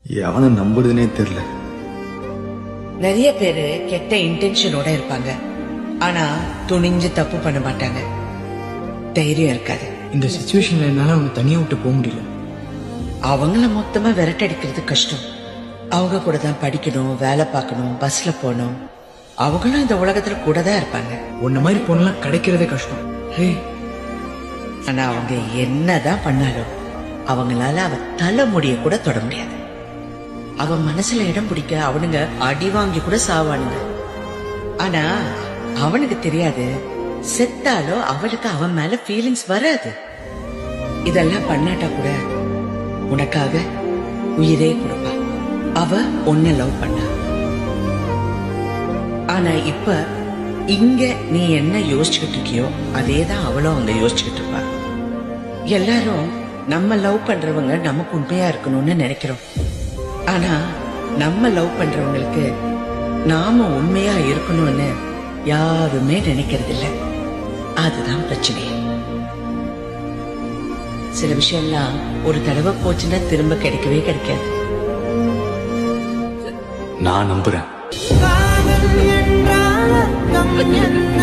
எவனை நம்புறதுனே தெரியல. நிறைய பேரு கெட்ட இன்டென்ஷனோட இருப்பாங்க, ஆனா துணிஞ்சு தப்பு பண்ண மாட்டாங்க. தைரியம் இருக்காது. இந்த சிச்சுவேஷன்ல என்னால அவங்க தனியா விட்டு போக முடியல. அவங்கள மொத்தமா விரட்டடிக்கிறது கஷ்டம். அவங்க கூட தான் படிக்கணும், வேலை பார்க்கணும், பஸ்ல போகணும். அவங்களும் இந்த உலகத்துல கூட தான் இருப்பாங்க. உன்ன மாதிரி பொண்ணெல்லாம் கிடைக்கிறதே கஷ்டம். ஆனா அவங்க என்னதான் பண்ணாலும் அவங்களால அவ தலைமுடிய கூட தொட முடியாது. அவ மனசுல இடம் பிடிக்க அவனுங்க அடி வாங்கி கூட சாவானுங்க. ஆனா அவனுக்கு தெரியாது, செத்தாலோ அவளுக்கு அவன் மேல ஃபீலிங்ஸ் வராது. இதெல்லாம் பண்ணாட்டா கூட உனக்காக உயிரே கொடுப்பா. அவ உன்னை லவ் பண்ணா. ஆனா இப்ப இங்க நீ என்ன யோசிச்சுக்கிட்டு இருக்கியோ அதேதான் அவளும் அங்க யோசிச்சுக்கிட்டு இருப்பா. எல்லாரும் நம்ம லவ் பண்றவங்க நமக்கு உண்மையா இருக்கணும்னு நினைக்கிறோம். ஆனா நம்ம லவ் பண்றவங்களுக்கு நாம உண்மையா இருக்கணும்னு யாருமே நினைக்கிறது இல்ல. அதுதான் பிரச்சனை. சில விஷயம்லாம் ஒரு தடவை போச்சுன்னா திரும்ப கிடைக்கவே கிடைக்காது. நான் நம்புறேன். காதல் என்றால் அர்த்தம் என்ன?